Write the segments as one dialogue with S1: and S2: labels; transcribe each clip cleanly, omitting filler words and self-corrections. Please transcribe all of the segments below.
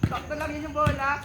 S1: Sakto lang yun yung bola.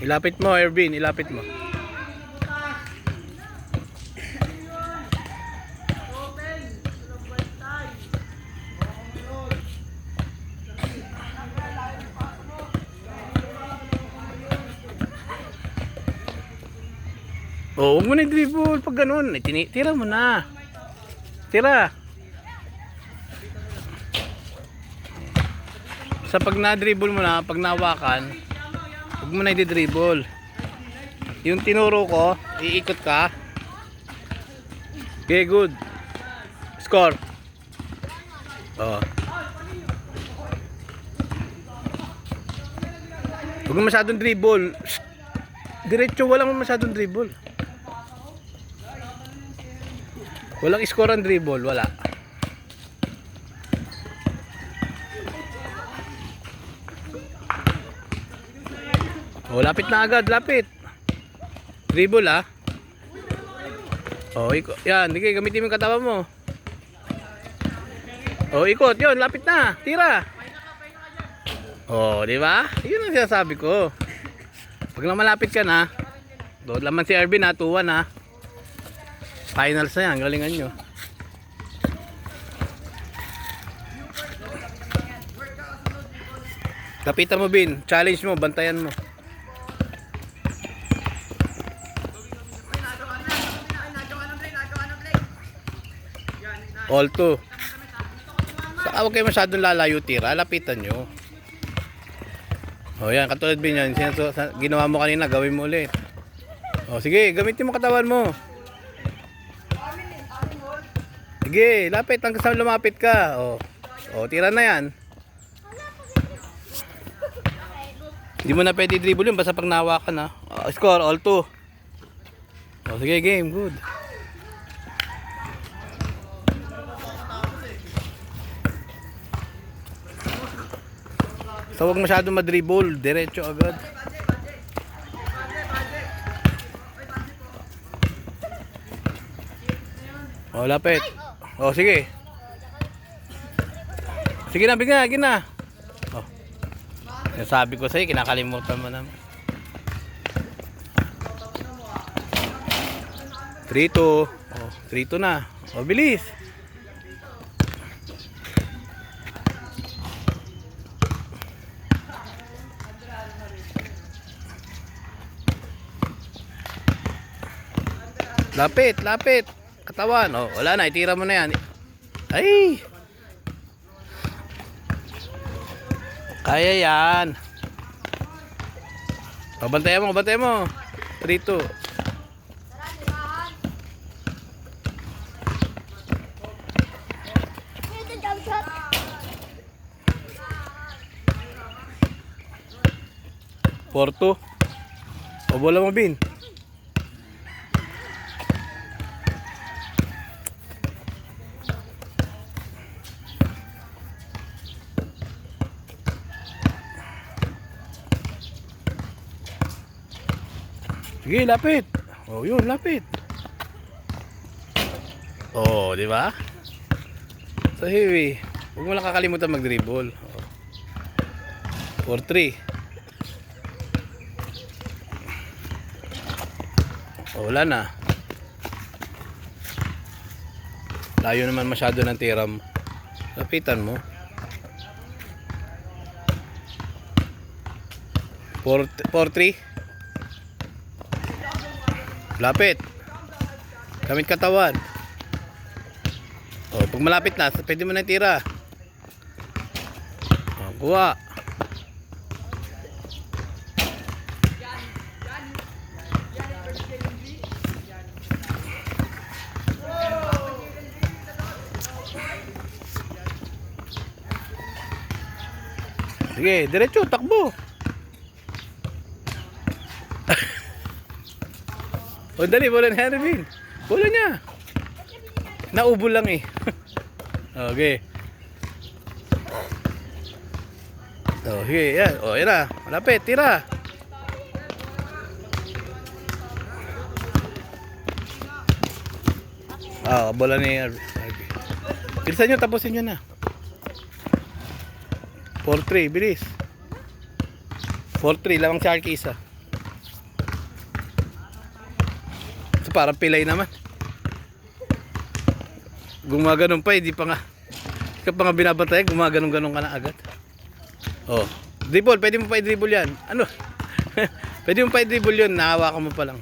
S2: Ilapit mo, Ervin, ilapit mo. Oh, huwag mo na i-dribble pag ganun. Tira mo na. Tira. Sa pag na-dribble mo na, pag nawakan, huwag mo na i-dribble. Yung tinuro ko, iikot ka. Okay, good. Score. Oh. Huwag mo masyadong dribble. Diretso, walang masyadong dribble. Walang score ang dribble, wala. Oh, lapit na agad, lapit. Dribble ah. Oh, ikot. Yan, sige, gamitin mo yung katawan mo. Oh, ikot, yun, lapit na. Tira. Oh, di ba? Yun ang sinasabi ko. Pag na malapit ka na, doon laman si Ervin ha, 2-1 ha. Finals na yan, galingan nyo. Kapitan mo, Bin. Challenge mo, bantayan mo. All 2. Huwag kayo masyadong lalayo, tira. Lapitan nyo. O yan, katulad Bin yan. Ginawa mo kanina, gawin mo ulit. O sige, gamitin mo katawan mo. Sige, lapit hanggang sa lumapit ka. O tira na yan. Hindi mo na pwede dribble yun basta pag nawakan ha. Score, all 2. O sige, game, good. So huwag masyadong madribble, diretso agad. O lapit. O sige. Sige na, bigyan na. O. Nasabi ko sa'yo, kinakalimutan mo naman. 3-2. O, 3-2 na. O, bilis. Lapit, lapit. Katawan. O, wala na, itira mo na yan. Ay! Kaya yan. O, bantayan mo, bantayan mo. 3-2. Porto. O, bola mo, Bin. Sige, lapit. Oh, yun, lapit. Oh, di ba? So, Hiwi, huwag mo lang kakalimutan mag-dribble. Oh. 4-3. Oh, wala na. Layo naman masyado ng tiram. Lapitan mo. 4-3. Lapit. Gamit katawan. O, pag malapit na, pwede mo na tira. O, kuha. Sige, diretso, takbo. O, dali, bola ni Hervin. Bola niya. Naubo lang eh. Okay. O, sige, yan. O, yan na. Malapit, tira. Bola ni Hervin. Bilisan nyo, tapusin nyo na. 4-3, bilis. 4-3, lamang si Arky isa. So, parang pilay naman. Gumaganon pa, hindi pa nga. Kapag nga binabantay, gumaganon-ganon ka na agad. Oh, dribble, pwede mo pa i-dribble yan. Ano? Pwede mo pa i-dribble yun, nahawakan mo pa lang.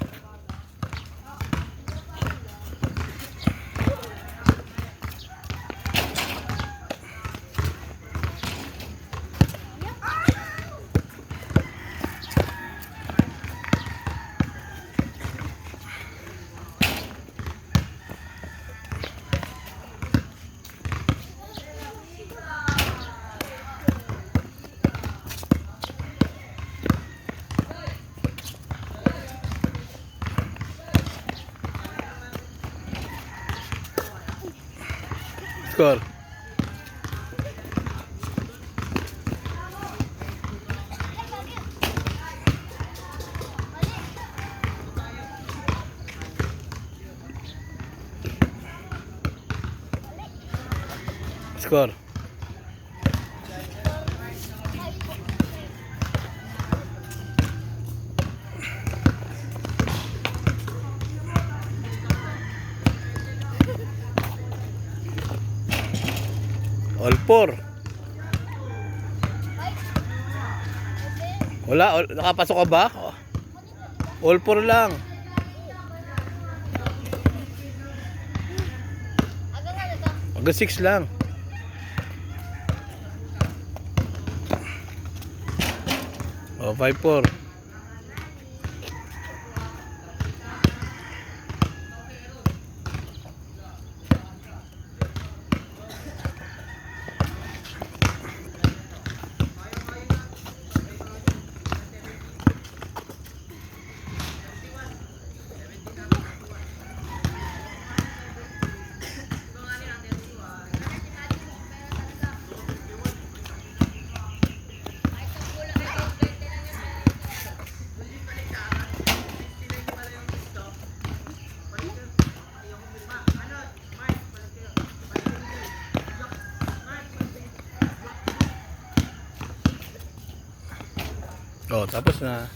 S2: Score. Score. All 4. Wala, nakapasok ka ba? All 4 lang. Hanggang 6 lang. O, 5-4. Oh, tapos na.